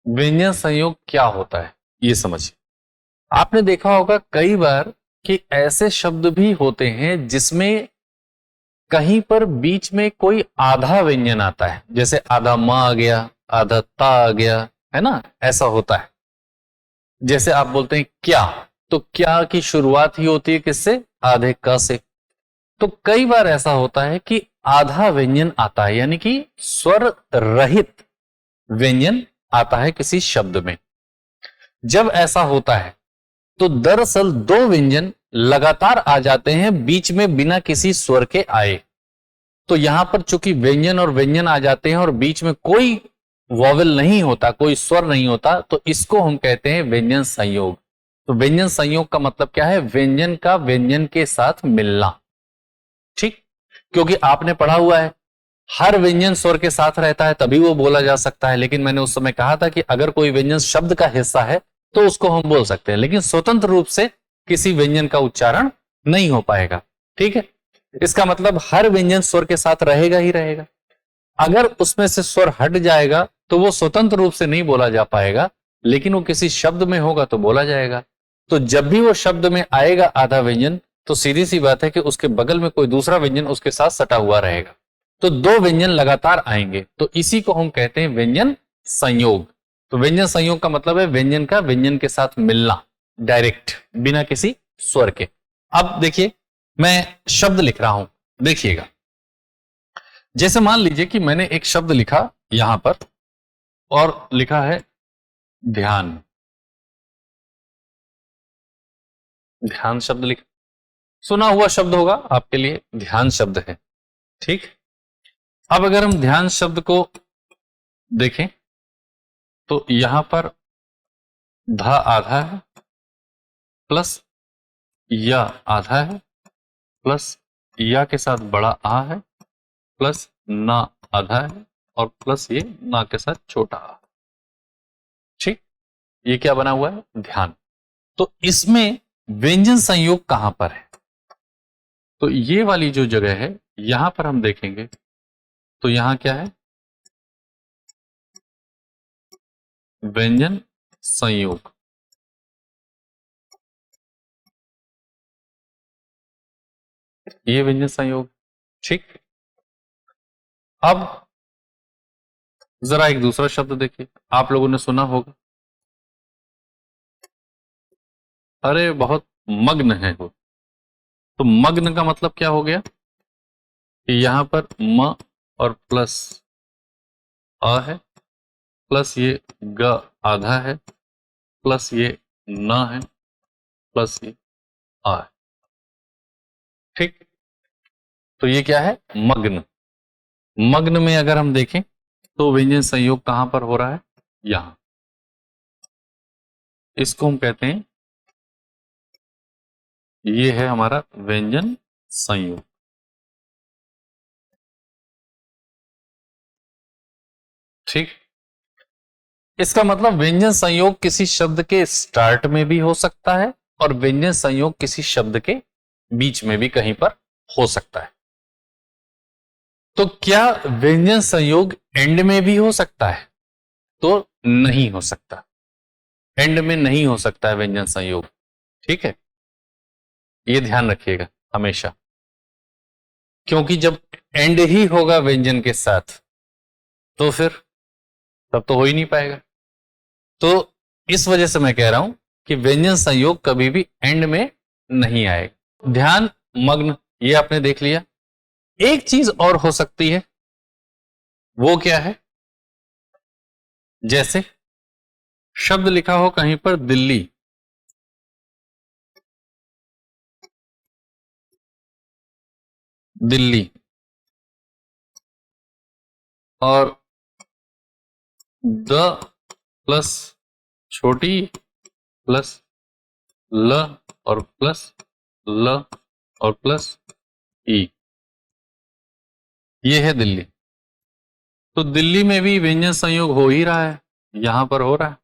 व्यंजन संयोग क्या होता है ये समझिए। आपने देखा होगा कई बार कि ऐसे शब्द भी होते हैं जिसमें कहीं पर बीच में कोई आधा व्यंजन आता है, जैसे आधा म आ गया, आधा ता आ गया, है ना, ऐसा होता है। जैसे आप बोलते हैं क्या, तो क्या की शुरुआत ही होती है किससे? आधे क से। तो कई बार ऐसा होता है कि आधा व्यंजन आता है, यानी कि स्वर रहित व्यंजन आता है किसी शब्द में। जब ऐसा होता है तो दरअसल दो व्यंजन लगातार आ जाते हैं बीच में बिना किसी स्वर के आए। तो यहां पर चूंकि व्यंजन और व्यंजन आ जाते हैं और बीच में कोई वॉवेल नहीं होता, कोई स्वर नहीं होता, तो इसको हम कहते हैं व्यंजन संयोग। तो व्यंजन संयोग का मतलब क्या है? व्यंजन का व्यंजन के साथ मिलना। ठीक, क्योंकि आपने पढ़ा हुआ है हर व्यंजन स्वर के साथ रहता है तभी वो बोला जा सकता है। लेकिन मैंने उस समय कहा था कि अगर कोई व्यंजन शब्द का हिस्सा है तो उसको हम बोल सकते हैं, लेकिन स्वतंत्र रूप से किसी व्यंजन का उच्चारण नहीं हो पाएगा। ठीक है, इसका मतलब हर व्यंजन स्वर के साथ रहेगा ही रहेगा। अगर उसमें से स्वर हट जाएगा तो वो स्वतंत्र रूप से नहीं बोला जा पाएगा, लेकिन वो किसी शब्द में होगा तो बोला जाएगा। तो जब भी वो शब्द में आएगा आधा व्यंजन, तो सीधी सी बात है कि उसके बगल में कोई दूसरा व्यंजन उसके साथ सटा हुआ रहेगा। तो दो व्यंजन लगातार आएंगे, तो इसी को हम कहते हैं व्यंजन संयोग। तो व्यंजन संयोग का मतलब है व्यंजन का व्यंजन के साथ मिलना, डायरेक्ट, बिना किसी स्वर के। अब देखिए, मैं शब्द लिख रहा हूं, देखिएगा। जैसे मान लीजिए कि मैंने एक शब्द लिखा यहां पर और लिखा है ध्यान। ध्यान शब्द लिखा, सुना हुआ शब्द होगा आपके लिए, ध्यान शब्द है। ठीक, अब अगर हम ध्यान शब्द को देखें तो यहां पर धा आधा है, प्लस या आधा है, प्लस या के साथ बड़ा आ है, प्लस ना आधा है, और प्लस ये ना के साथ छोटा आ। ठीक, ये क्या बना हुआ है? ध्यान। तो इसमें व्यंजन संयोग कहां पर है? तो ये वाली जो जगह है यहां पर हम देखेंगे तो यहां क्या है? व्यंजन संयोग। ये व्यंजन संयोग। ठीक, अब जरा एक दूसरा शब्द देखिए, आप लोगों ने सुना होगा, अरे बहुत मग्न है वो। तो मग्न का मतलब क्या हो गया कि यहां पर म और प्लस अ है, प्लस ये ग आधा है, प्लस ये न है, प्लस ये आ है। ठीक, तो ये क्या है? मग्न। मग्न में अगर हम देखें तो व्यंजन संयोग कहां पर हो रहा है? यहां। इसको हम कहते हैं, ये है हमारा व्यंजन संयोग। ठीक, इसका मतलब व्यंजन संयोग किसी शब्द के स्टार्ट में भी हो सकता है और व्यंजन संयोग किसी शब्द के बीच में भी कहीं पर हो सकता है। तो क्या व्यंजन संयोग एंड में भी हो सकता है? तो नहीं हो सकता, एंड में नहीं हो सकता है व्यंजन संयोग। ठीक है, ये ध्यान रखिएगा हमेशा, क्योंकि जब एंड ही होगा व्यंजन के साथ तो फिर तब तो हो ही नहीं पाएगा। तो इस वजह से मैं कह रहा हूं कि व्यंजन संयोग कभी भी एंड में नहीं आएगा। ध्यान, मग्न, ये आपने देख लिया। एक चीज और हो सकती है, वो क्या है? जैसे शब्द लिखा हो कहीं पर दिल्ली, दिल्ली, और द प्लस छोटी प्लस ल और प्लस ल और प्लस ई, ये है दिल्ली। तो दिल्ली में भी व्यंजन संयोग हो ही रहा है, यहां पर हो रहा है।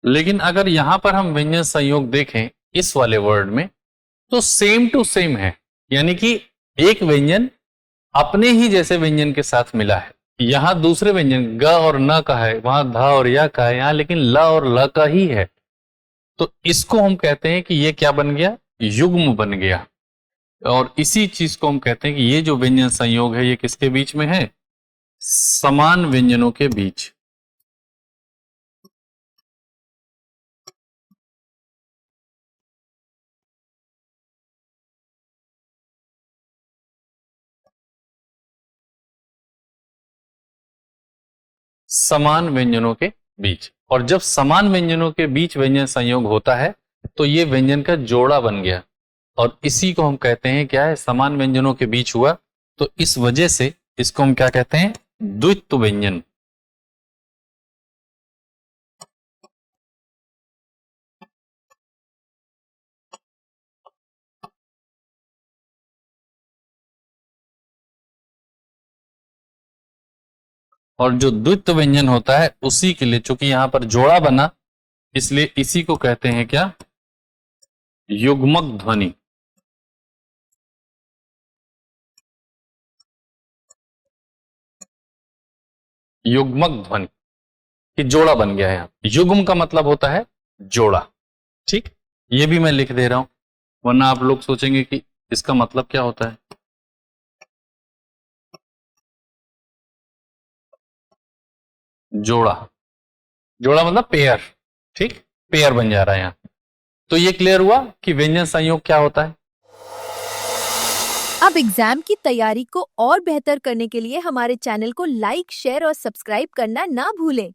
लेकिन अगर यहां पर हम व्यंजन संयोग देखें इस वाले वर्ड में, तो सेम टू सेम है, यानी कि एक व्यंजन अपने ही जैसे व्यंजन के साथ मिला है। यहां दूसरे व्यंजन ग और न का है, वहां ध और या का है, यहां लेकिन ल और ल का ही है। तो इसको हम कहते हैं कि ये क्या बन गया, युग्म बन गया। और इसी चीज को हम कहते हैं कि ये जो व्यंजन संयोग है ये किसके बीच में है, समान व्यंजनों के बीच। समान व्यंजनों के बीच। और जब समान व्यंजनों के बीच व्यंजन संयोग होता है तो ये व्यंजन का जोड़ा बन गया। और इसी को हम कहते हैं क्या है, समान व्यंजनों के बीच हुआ, तो इस वजह से इसको हम क्या कहते हैं, द्वित्व व्यंजन। और जो द्वित्व व्यंजन होता है उसी के लिए, चूंकि यहां पर जोड़ा बना, इसलिए इसी को कहते हैं क्या, युग्मक ध्वनि। युग्मक ध्वनि कि जोड़ा बन गया है। यहां युग्म का मतलब होता है जोड़ा। ठीक, ये भी मैं लिख दे रहा हूं, वरना आप लोग सोचेंगे कि इसका मतलब क्या होता है। जोड़ा, जोड़ा मतलब पेयर। ठीक, पेयर बन जा रहा है यहां। तो ये क्लियर हुआ कि व्यंजन संयोग क्या होता है। अब एग्जाम की तैयारी को और बेहतर करने के लिए हमारे चैनल को लाइक, शेयर और सब्सक्राइब करना ना भूलें।